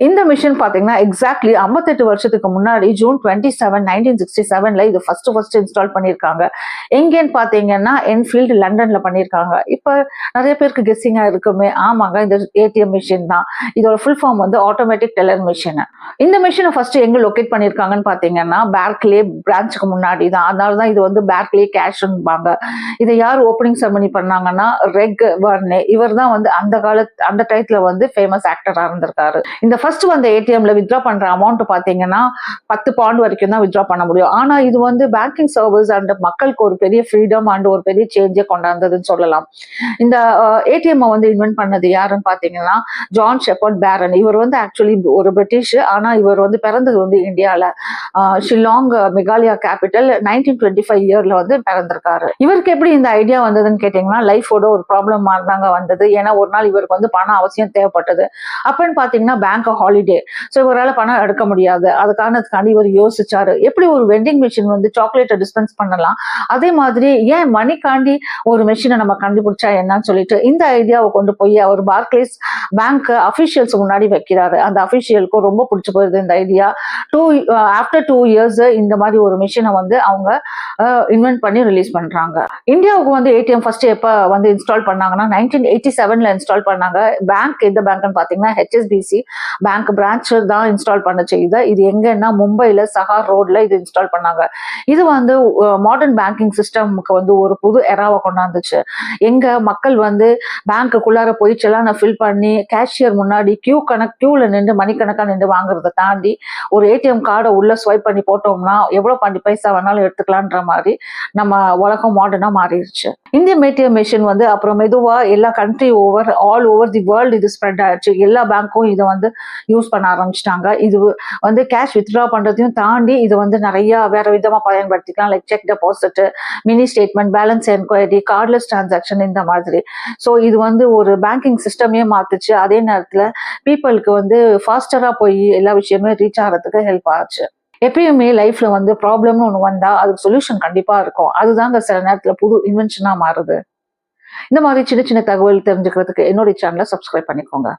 இந்த மிஷின் பாத்தீங்கன்னா எக்ஸாக்ட்லி 58 வருஷத்துக்கு முன்னாடி ஜூன் 27 1967 இது ஃபர்ஸ்ட் இன்ஸ்டால் பண்ணியிருக்காங்க. எங்கேன்னு பாத்தீங்கன்னா என்ஃபீல்டு லண்டன்ல பண்ணியிருக்காங்க. இப்ப நிறைய பேருக்கு கெஸ்ஸிங்கா இருக்குமே, ஆமாங்க இந்த ஏடிஎம் மிஷின் தான். இதோட ஃபுல் ஃபார்ம் வந்து ஆட்டோமேட்டிக் டெல்லர் மிஷின். இந்த மிஷினை ஃபர்ஸ்ட் எங்க லொகேட் பண்ணியிருக்காங்கன்னு பாத்தீங்கன்னா பேர்க்லே பிரான்ச்சுக்கு முன்னாடி தான். அதனாலதான் இது வந்து பேர்க்லே கேஷ்பாங்க. இதை யார் ஓப்பனிங் செரமனி பண்ணாங்கன்னா ரெக் வர்னே. இவர் தான் வந்து அந்த டயத்துல வந்து ஃபேமஸ் ஆக்டரா இருந்திருக்காரு. இந்த ஃபர்ஸ்ட் வந்து ஏடிஎம்ல வித்ரா பண்ற அமௌண்ட் பாத்தீங்கன்னா 10 பவுண்ட் வரைக்கும் தான் வித்ரா பண்ண முடியும். ஆனா இது வந்து பேங்கிங் சர்வீஸ் அண்ட் மக்களுக்கு ஒரு பெரிய ஃப்ரீடம் அண்ட் ஒரு பெரிய சேஞ்சை கொண்டாந்ததுன்னு சொல்லலாம். இந்த ஏடிஎம் வந்து இன்வென்ட் பண்ணது யாருன்னு பாத்தீங்கன்னா ஜான் ஷெப்பர்ட் பேரன். இவர் வந்து ஆக்சுவலி ஒரு பிரிட்டிஷ். ஆனா இவர் வந்து பிறந்தது வந்து இந்தியால ஷில்லாங் மெகாலயா கேபிட்டல் 1925 இயர்ல வந்து பிறந்திருக்காரு. இவருக்கு எப்படி இந்த ஐடியா வந்ததுன்னு கேட்டீங்கன்னா லைஃபோட ஒரு ப்ராப்ளம் தாங்க வந்தது. ஏன்னா ஒரு நாள் இவருக்கு வந்து பணம் அவசியம் தேவைப்பட்டது. அப்பன்னு பாத்தீங்கன்னா பேங்க் ஹாலிடே. ஸோ இவரால் பணம் எடுக்க முடியாது. அதுக்கான இவர் யோசிச்சாரு, எப்படி ஒரு வெண்டிங் மிஷின் வந்து சாக்லேட்டை டிஸ்பென்ஸ் பண்ணலாம், அதே மாதிரி ஏன் மணிக்காண்டி ஒரு மெஷினை நம்ம கண்டுபிடிச்சா என்னன்னு சொல்லிட்டு இந்த ஐடியாவை கொண்டு போய் அவர் பார்க்லேஸ் பேங்க் அபிஷியல்ஸ் முன்னாடி வைக்கிறாரு. அந்த அபிஷியலுக்கும் ரொம்ப பிடிச்சு போயிருது இந்த ஐடியா. ஆஃப்டர் 2 இயர்ஸ் இந்த மாதிரி ஒரு மிஷினை வந்து அவங்க இன்வென்ட் பண்ணி ரிலீஸ் பண்றாங்க. இந்தியாவுக்கு வந்து ஏடிஎம் ஃபர்ஸ்ட் எப்ப வந்து இன்ஸ்டால் பண்ணாங்கன்னா 1987 இன்ஸ்டால் பண்ணாங்க. பேங்க் எந்த பேங்க்னு பாத்தீங்கன்னா ஹெச்எஸ்பிசி பேங்க் பிரான்ச் தான் இன்ஸ்டால் பண்ண செய்யுது. இது எங்கன்னா மும்பைல சஹார் ரோட்ல இது இன்ஸ்டால் பண்ணாங்க. இது வந்து மாடர்ன் பேங்கிங் சிஸ்டம்க்கு வந்து ஒரு புது எராவை கொண்டாந்துச்சு. எங்க மக்கள் வந்து பேங்க்குள்ளார போய் செலானை ஃபில் பண்ணி கேஷியர் முன்னாடி கியூல நின்று மணிக்கணக்கா நின்று வாங்குறத தாண்டி ஒரு ஏடிஎம் கார்டை உள்ள ஸ்வைப் பண்ணி போட்டோம்னா எவ்வளவு 20 பைசா வேணாலும் எடுத்துக்கலான்ற மாதிரி நம்ம உலகம் மாடர்னா மாறிடுச்சு. இந்தியன் ஏடிஎம் மிஷின் வந்து அப்புறம் மெதுவா எல்லா country all over the world இது ஸ்ப்ரெட் ஆயிடுச்சு. எல்லா பேங்க்கும் இதை வந்து யூஸ் பண்ண ஆரம்பிச்சிட்டாங்க. இது வந்து கேஷ் வித்ட்ரா பண்றதையும் தாண்டி இது வந்து நிறைய வேற விதமா பயன்படுத்திக்கலாம். Like check deposit, mini statement, balance enquiry, cordless transaction இந்த மாதிரி. ஸோ இது வந்து ஒரு பேங்கிங் சிஸ்டமே மாத்துச்சு. அதே நேரத்துல பீப்புளுக்கு வந்து ஃபாஸ்டரா போய் எல்லா விஷயமே ரீச் ஆகிறதுக்கு ஹெல்ப் ஆச்சு. எப்பயுமே லைஃப்ல வந்து ப்ராப்ளம்னு ஒண்ணு வந்தா அதுக்கு சொல்யூஷன் கண்டிப்பா இருக்கும். அதுதாங்க சில நேரத்துல புது இன்வென்ஷனா மாறுது. இந்த மாதிரி சின்ன சின்ன தகவல் தெரிஞ்சுக்கிறதுக்கு என்னுடைய சேனலை சப்ஸ்கிரைப் பண்ணிக்கோங்க.